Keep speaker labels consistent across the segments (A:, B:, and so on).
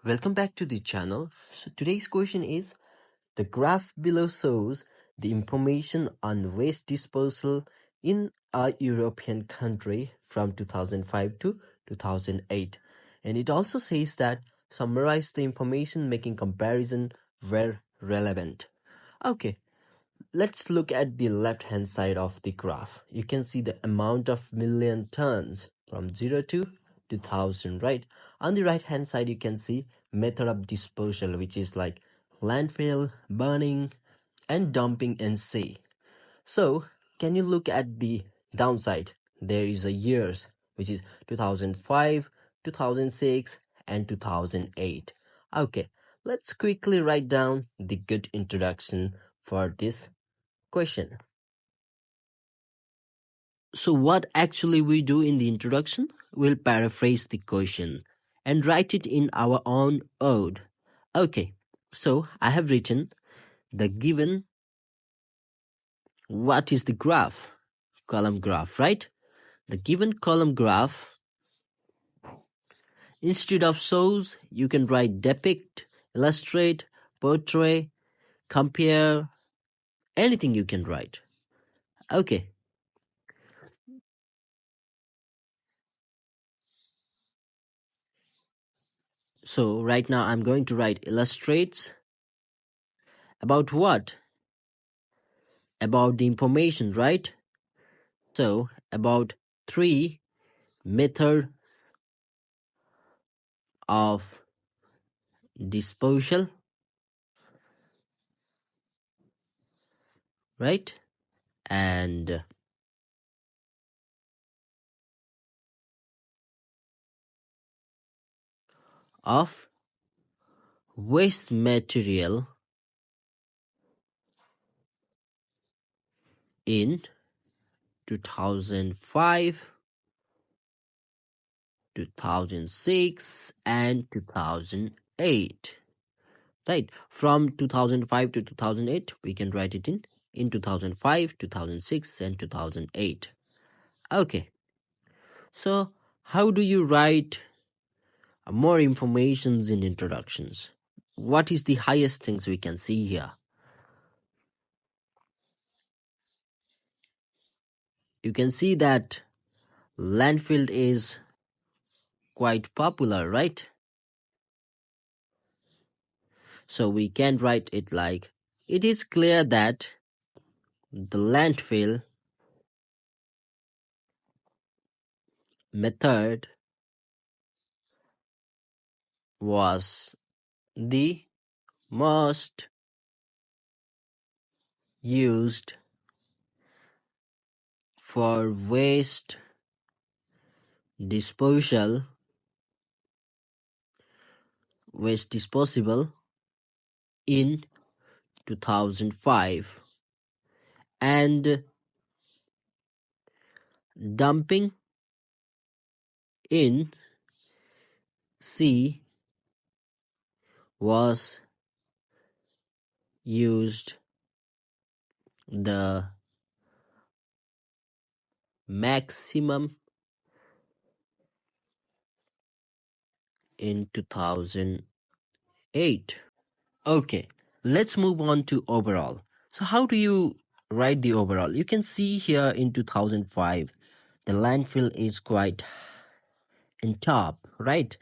A: Welcome back to the channel. So today's question is, the graph below shows the information on waste disposal in a European country from 2005 to 2008. And it also says that summarize the information making comparison where relevant. Okay, let's look at the left hand side of the graph. You can see the amount of million tons from 0 to 2000, right? On the right hand side you can see method of disposal, which is like landfill, burning, and dumping in sea. So can you look at the downside? There is a years, which is 2005, 2006, and 2008. Okay, let's quickly write down the good introduction for this question. So what actually we do in the introduction? We'll paraphrase the question and write it in our own ode. Okay, so I have written the given. What is the graph? Column graph, right? The given column graph, instead of shows, you can write depict, illustrate, portray, compare, anything you can write. Okay. So right now I'm going to write illustrates. About what? About the information, right? So about 3 method of disposal, right? And of waste material in 2005, 2006, and 2008. Right? From 2005 to 2008, we can write it in 2005, 2006, and 2008. Okay. So how do you write more informations in introductions? What is the highest things we can see here? You can see that landfill is quite popular, right? So we can write it like, it is clear that the landfill method was the most used for waste disposal in 2005, and dumping in sea was used the maximum in 2008. Okay, let's move on to overall. So how do you write the overall? You can see here in 2005, the landfill is quite in top, right?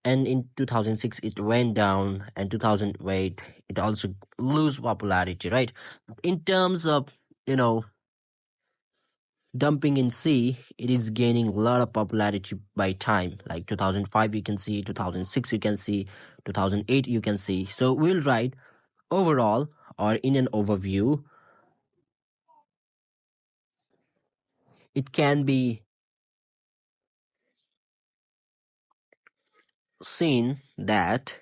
A: And in 2006 it went down, and 2008 it also lose popularity, right? In terms of, dumping in sea, it is gaining a lot of popularity by time. Like 2005 you can see, 2006 you can see, 2008 you can see. So we'll write overall, or in an overview. It can be seen that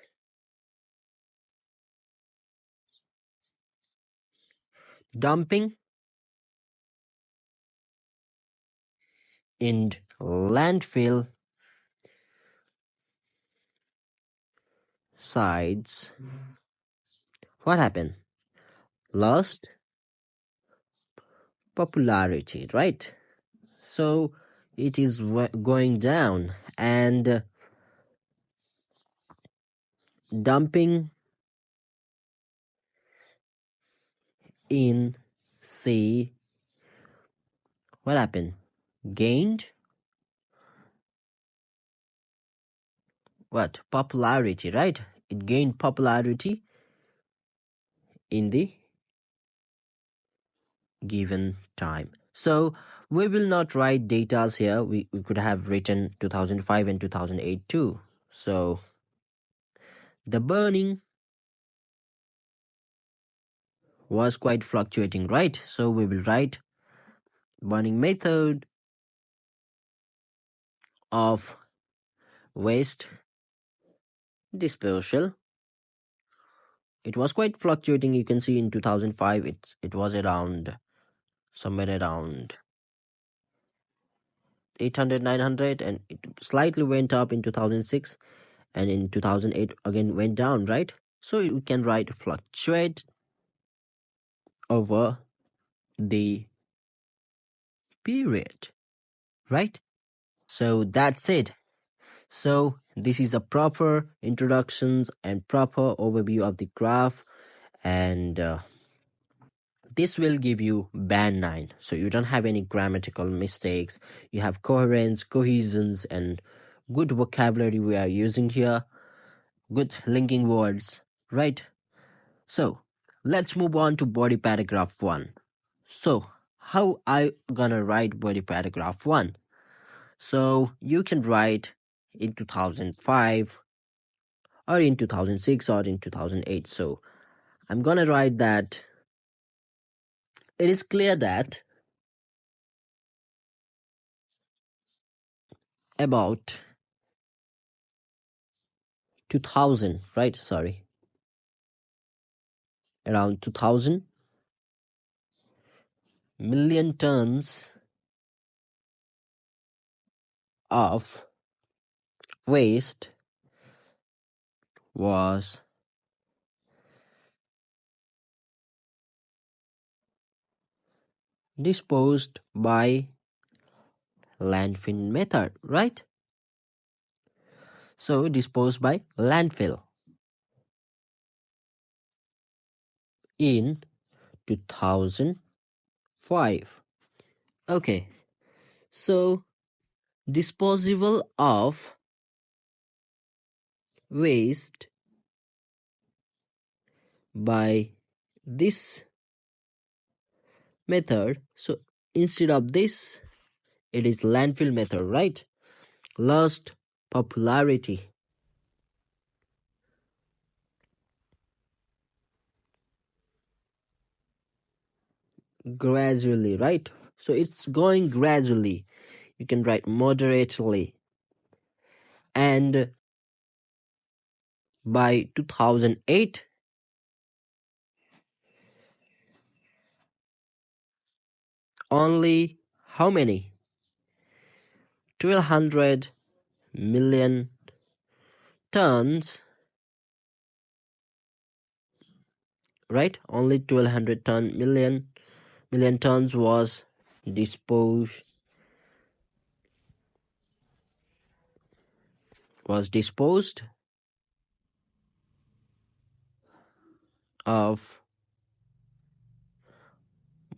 A: dumping in landfill sites, what happened? Lost popularity, right? So it is going down, and dumping in sea, what happened? Gained what? Popularity, right? It gained popularity in the given time. So we will not write datas here. We could have written 2005 and 2008 too. So the burning was quite fluctuating, right? So we will write burning method of waste disposal. It was quite fluctuating. You can see in 2005 it was around somewhere around 800 900, and it slightly went up in 2006, and in 2008 again went down, right? So you can write fluctuate over the period, right? So that's it. So this is a proper introductions and proper overview of the graph, and this will give you band 9, so you don't have any grammatical mistakes. You have coherence, cohesions, and good vocabulary we are using here, good linking words, right? So let's move on to body paragraph 1. So how I gonna write body paragraph 1? So you can write in 2005 or in 2006 or in 2008. So I'm gonna write that it is clear that about 2000, right? Sorry, around 2000 million tons of waste was disposed by landfill method, right? So disposed by landfill in 2005. Okay, so disposable of waste by this method. So instead of this, it is landfill method, right? Lost popularity gradually, right? So it's going gradually. You can write moderately. And by 2008, only how many? 1,200 million tons, right? Only 1,200 million tons was disposed of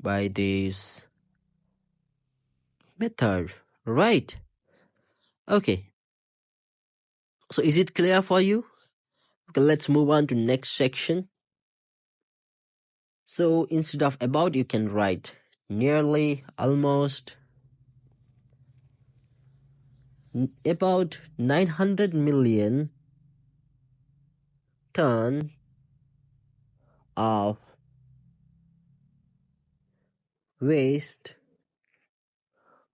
A: by this method, right? Okay, so is it clear for you? Okay, let's move on to next section. So instead of about, you can write nearly, almost. About 900 million ton of waste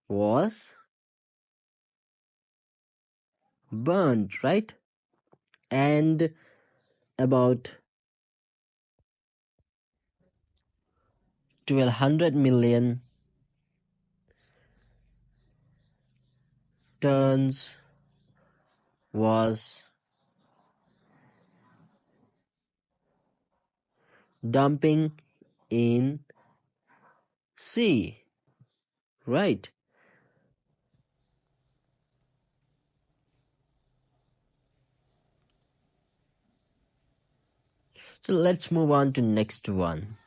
A: was burned, right? And about 1,200 million tons was dumping in sea, right? So let's move on to next one.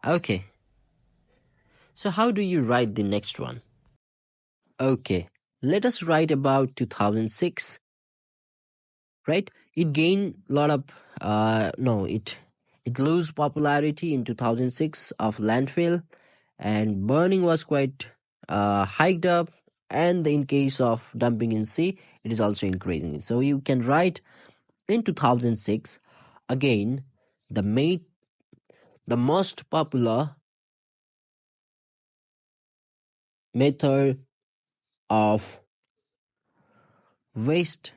A: Okay. So how do you write the next one? Okay. Let us write about 2006. Right? It gained a lot of no, it lose popularity in 2006 of landfill, and burning was quite hiked up, and in case of dumping in sea, it is also increasing. So you can write in 2006 again the most popular method of waste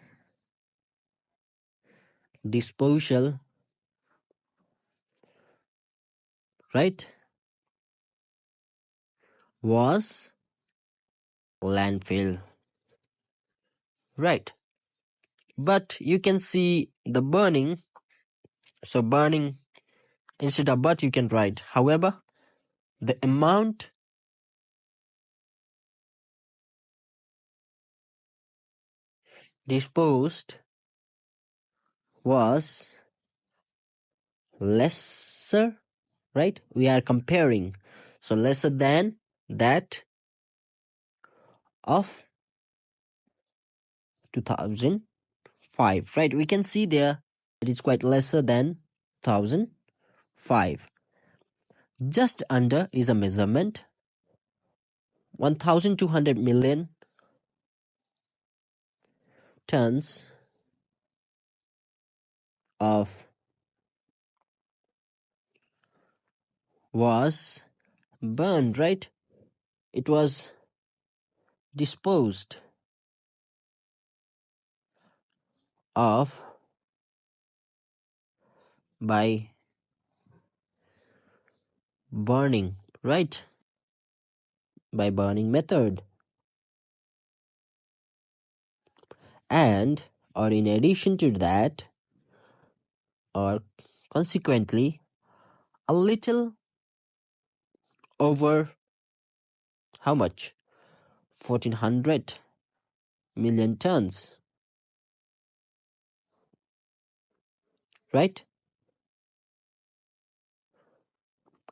A: disposal, right, was landfill, right? But you can see the burning. So burning, instead of but you can write however, the amount disposed was lesser, right? We are comparing. So lesser than that of 2005, right? We can see there it is quite lesser than 1005. Just under is a measurement 1200 million tons of was burned, right? It was disposed of by burning, right? By burning method. And or in addition to that, or consequently, a little over how much? 1400 million tons, right?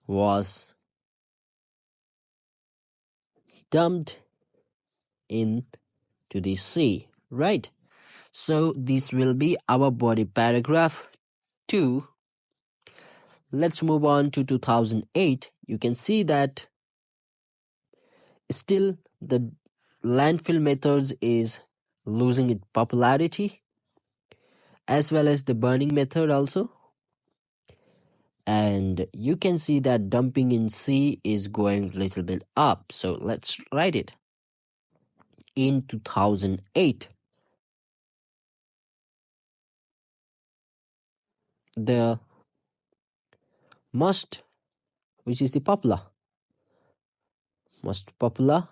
A: Was dumped into the sea, right? So this will be our body paragraph 2. Let's move on to 2008. You can see that still the landfill methods is losing its popularity, as well as the burning method also. And you can see that dumping in sea is going a little bit up. So let's write it. In 2008, the most, which is the most popular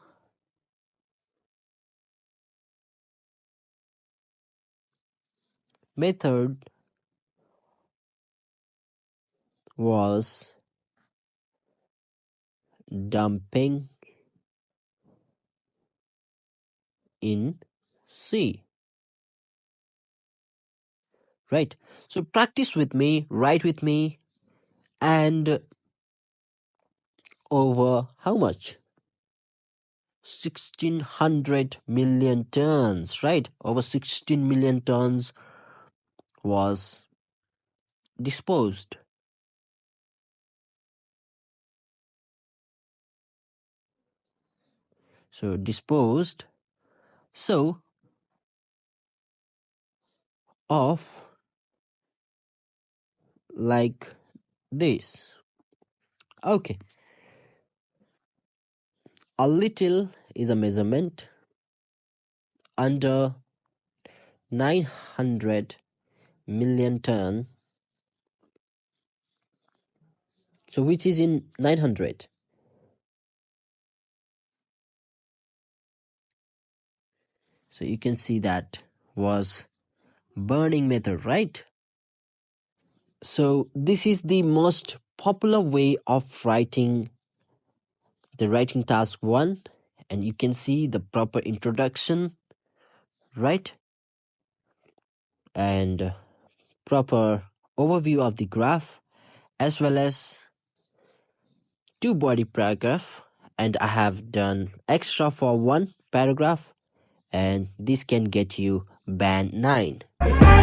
A: method was dumping in sea. Right? So practice with me, write with me, and over how much? 1600 million tons, right? Over 16 million tons was disposed. So disposed so of like this. Okay. A little is a measurement under 900 million ton. So which is in 900? So you can see that was burning method, right? So this is the most popular way of writing the writing task 1, and you can see the proper introduction, right? And proper overview of the graph as well as 2 body paragraph, and I have done extra for 1 paragraph, and this can get you band 9.